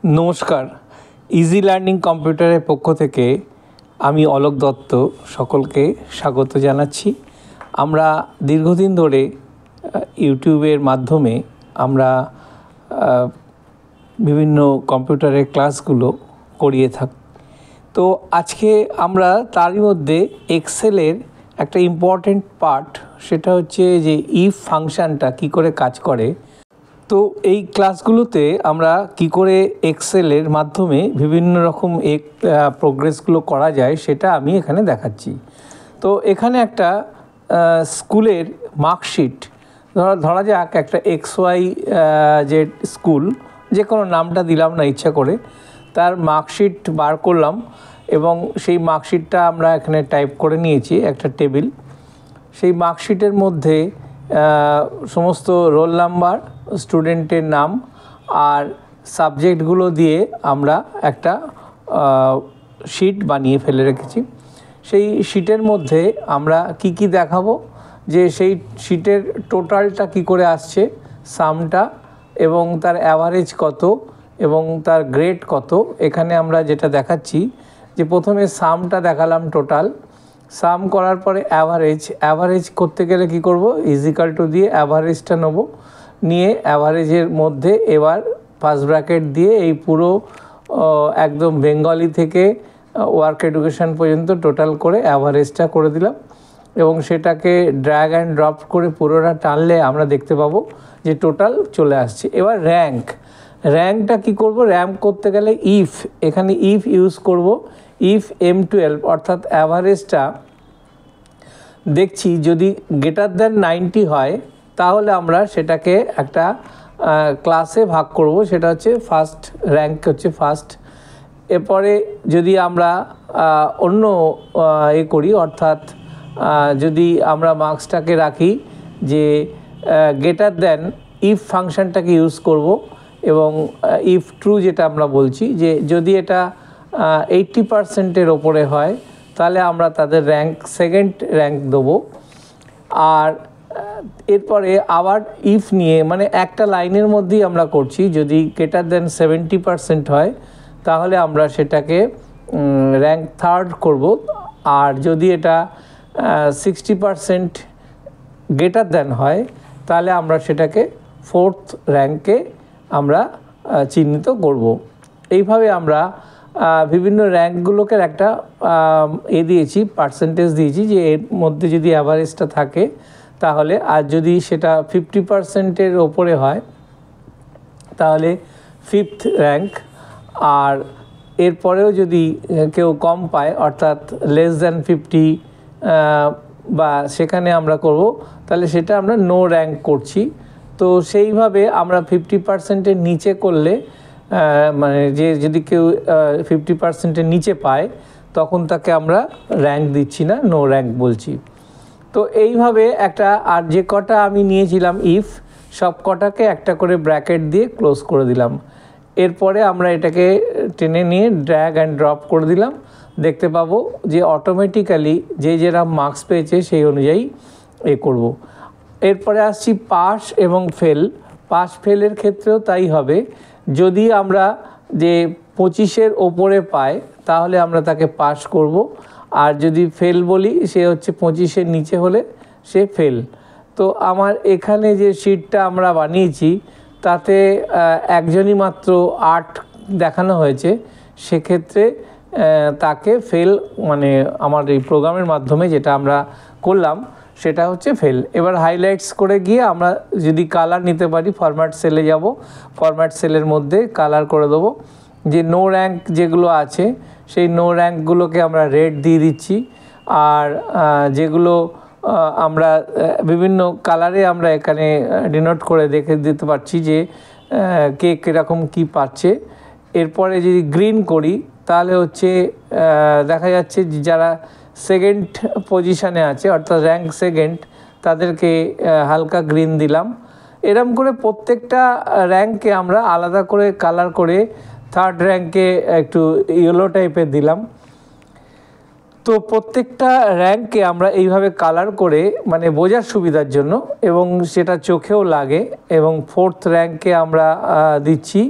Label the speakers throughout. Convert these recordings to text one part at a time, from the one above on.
Speaker 1: নমস্কার, easy learning কম্পিউটারের পক্ষ থেকে আমি অলোক দত্ত সকলকে স্বাগত জানাচ্ছি। আমরা দীর্ঘদিন ধরে ইউটিউবের মাধ্যমে আমরা বিভিন্ন কম্পিউটারের ক্লাসগুলো করিয়ে থাকি। তো আজকে আমরা তারই মধ্যে এক্সেলের একটা ইম্পর্টেন্ট পার্ট, সেটা হচ্ছে যে ইফ ফাংশানটা কী করে কাজ করে। তো এই ক্লাসগুলোতে আমরা কি করে এক্সেলের মাধ্যমে বিভিন্ন রকম প্রোগ্রেসগুলো করা যায় সেটা আমি এখানে দেখাচ্ছি। তো এখানে একটা স্কুলের মার্কশিট ধরা যাক, একটা XY যে স্কুল, যে কোনো নামটা দিলাম না ইচ্ছা করে, তার মার্কশিট বার করলাম এবং সেই মার্কশিটটা আমরা এখানে টাইপ করে নিয়েছি একটা টেবিল। সেই মার্কশিটের মধ্যে সমস্ত রোল নাম্বার, স্টুডেন্টের নাম আর সাবজেক্টগুলো দিয়ে আমরা একটা শিট বানিয়ে ফেলে রেখেছি। সেই শিটের মধ্যে আমরা কি দেখাবো, যে সেই শিটের টোটালটা কি করে আসছে, সামটা এবং তার অ্যাভারেজ কত এবং তার গ্রেড কত। এখানে আমরা যেটা দেখাচ্ছি যে প্রথমে সামটা দেখালাম, টোটাল সাম করার পরে অ্যাভারেজ করতে গেলে কি করব, ইজিক্যাল টু দিয়ে অ্যাভারেজটা নেব, নিয়ে অ্যাভারেজের মধ্যে এবার ফার্স্ট ব্র্যাকেট দিয়ে এই পুরো একদম বেঙ্গলি থেকে ওয়ার্ক এডুকেশন পর্যন্ত টোটাল করে অ্যাভারেজটা করে দিলাম এবং সেটাকে ড্র্যাগ অ্যান্ড ড্রপ করে পুরোটা টানলে আমরা দেখতে পাবো যে টোটাল চলে আসছে। এবার র্যাঙ্কটা কি করব, র্যাঙ্ক করতে গেলে এখানে ইফ ইউজ করব। ইফ M12 অর্থাৎ অ্যাভারেজটা দেখছি যদি গ্রেটার দ্যান 90 হয় তাহলে আমরা সেটাকে একটা ক্লাসে ভাগ করব, সেটা হচ্ছে ফার্স্ট র্যাঙ্ক, হচ্ছে ফার্স্ট। এরপরে যদি আমরা অন্য করি, অর্থাৎ যদি আমরা মার্কসটাকে রাখি যে গ্রেটার দ্যান, ইফ ফাংশনটাকে ইউজ করব এবং ইফ ট্রু যেটা আমরা বলছি, যে যদি এটা 80%-এর ওপরে হয় তাহলে আমরা তাদের সেকেন্ড র্যাঙ্ক দেবো। আর এরপরে আবার ইফ নিয়ে, মানে একটা লাইনের মধ্যেই আমরা করছি, যদি গ্রেটার দেন 70% হয় তাহলে আমরা সেটাকে র্যাঙ্ক থার্ড করব। আর যদি এটা 60% গ্রেটার দেন হয় তাহলে আমরা সেটাকে ফোর্থ র্যাঙ্কে আমরা চিহ্নিত করব। এইভাবে আমরা বিভিন্ন র্যাঙ্কগুলোকে একটা দিয়েছি, পার্সেন্টেজ দিয়েছি, যে এর মধ্যে যদি অ্যাভারেজটা থাকে তাহলে, আর যদি সেটা 50%-এর ওপরে হয় তাহলে ফিফথ র্যাঙ্ক, আর এরপরেও যদি কেউ কম পায় অর্থাৎ লেস দ্যান 50 বা সেখানে আমরা করব, তাহলে সেটা আমরা নো র্যাঙ্ক করছি। তো সেইভাবে আমরা 50%-এর নিচে করলে, মানে যে যদি কেউ 50%-এর নিচে পায় তখন তাকে আমরা র্যাঙ্ক দিচ্ছি না, নো র্যাঙ্ক বলছি। তো এইভাবে একটা, আর যে কটা আমি নিয়েছিলাম ইফ, সব কটাকে একটা করে ব্র্যাকেট দিয়ে ক্লোজ করে দিলাম। এরপরে আমরা এটাকে টেনে নিয়ে ড্র্যাগ অ্যান্ড ড্রপ করে দিলাম, দেখতে পাবো যে অটোমেটিক্যালি যে যেরকম মার্কস পেয়েছে সেই অনুযায়ী করব। এরপরে আসছি পাস এবং ফেল। পাস ফেলের ক্ষেত্রেও তাই হবে, যদি আমরা যে 25-এর ওপরে পাই তাহলে আমরা তাকে পাস করব, আর যদি ফেল বলি সে হচ্ছে 25-এর নিচে হলে সে ফেল। তো আমার এখানে যে শিটটা আমরা বানিয়েছি তাতে একজনই মাত্র 8 দেখানো হয়েছে, সেক্ষেত্রে তাকে ফেল, মানে আমার এই প্রোগ্রামের মাধ্যমে যেটা আমরা করলাম সেটা হচ্ছে ফেল। এবার হাইলাইটস করে গিয়ে আমরা যদি কালার নিতে পারি, ফরম্যাট সেলে যাব, ফরম্যাট সেলের মধ্যে কালার করে দেবো। যে নো র্যাঙ্ক যেগুলো আছে সেই নো র্যাঙ্কগুলোকে আমরা রেড দিয়ে দিচ্ছি, আর যেগুলো আমরা বিভিন্ন কালারে আমরা এখানে ডিনোট করে দেখে দিতে পারছি যে কে কীরকম কী পাচ্ছে। এরপরে যদি গ্রিন করি তাহলে হচ্ছে দেখা যাচ্ছে যারা সেকেন্ড পজিশানে আছে অর্থাৎ র্যাঙ্ক সেকেন্ড, তাদেরকে হালকা গ্রিন দিলাম। এরম করে প্রত্যেকটা র্যাঙ্ককে আমরা আলাদা করে কালার করে থার্ড র্যাঙ্কে একটু ইয়েলো টাইপের দিলাম। তো প্রত্যেকটা র্যাঙ্ককে আমরা এইভাবে কালার করে, মানে বোঝার সুবিধার জন্য এবং সেটা চোখেও লাগে, এবং ফোর্থ র্যাঙ্কে আমরা দিচ্ছি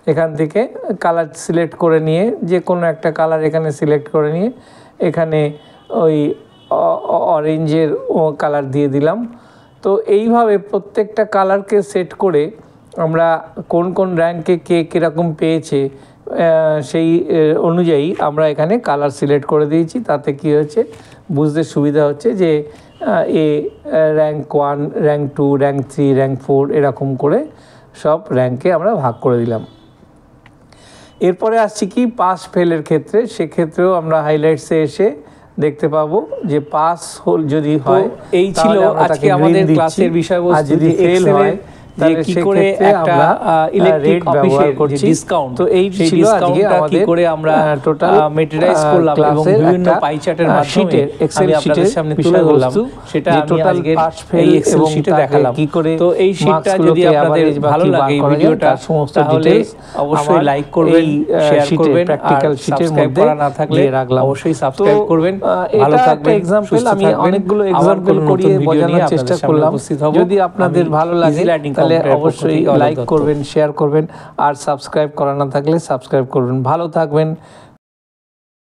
Speaker 1: এখান থেকে কালার সিলেক্ট করে নিয়ে যে কোনো একটা কালার এখানে সিলেক্ট করে নিয়ে এখানে ওই অরেঞ্জের কালার দিয়ে দিলাম। তো এইভাবে প্রত্যেকটা কালারকে সেট করে আমরা কোন কোন র্যাঙ্কে কে কীরকম পেয়েছে সেই অনুযায়ী আমরা এখানে কালার সিলেক্ট করে দিয়েছি। তাতে কি হচ্ছে, বুঝতে সুবিধা হচ্ছে যে এ র্যাঙ্ক 1, র্যাঙ্ক 2, র্যাঙ্ক 3, র্যাঙ্ক 4 এরকম করে সব র্যাঙ্কে আমরা ভাগ করে দিলাম। এরপরে আসছি কি পাস ফেলের ক্ষেত্রে। সেক্ষেত্রেও আমরা হাইলাইটসে এসে দেখতে পাবো যে পাস যদি হয়,
Speaker 2: এই ছিল আজকে আমাদের ক্লাসের বিষয়বস্তু।
Speaker 1: আর যদি ফেল হয়
Speaker 2: যে কি করে একটা ইলেকট্রিক অফিসের যে ডিসকাউন্ট,
Speaker 1: তো এই ছিল আজকে
Speaker 2: কি করে আমরা টোটাল মেটেরিয়ালাইজ করলাম এবং বিভিন্ন পাই চার্টের মাধ্যমে
Speaker 1: এক্সেল
Speaker 2: আপনাদের সামনে তুলে ধরলাম, সেটা আমি আজকে এই এক্সেল শিটে দেখালাম। তো এই শিটটা যদি আপনাদের ভালো লাগে এই ভিডিওটা, তাহলে অবশ্যই লাইক করবেন, শেয়ার করবেন, প্র্যাকটিক্যাল শিটের মধ্যে না থাকলে অবশ্যই সাবস্ক্রাইব করবেন। ভালো থাকবেন।
Speaker 1: এক্সাম্পল আমি অনেকগুলো এক্সাম্পল করিয়ে বোঝানোর চেষ্টা করলাম। যদি আপনাদের ভালো লাগে তাহলে অবশ্যই লাইক করবেন, শেয়ার করবেন, আর সাবস্ক্রাইব করা না থাকলে সাবস্ক্রাইব করবেন। ভালো থাকবেন।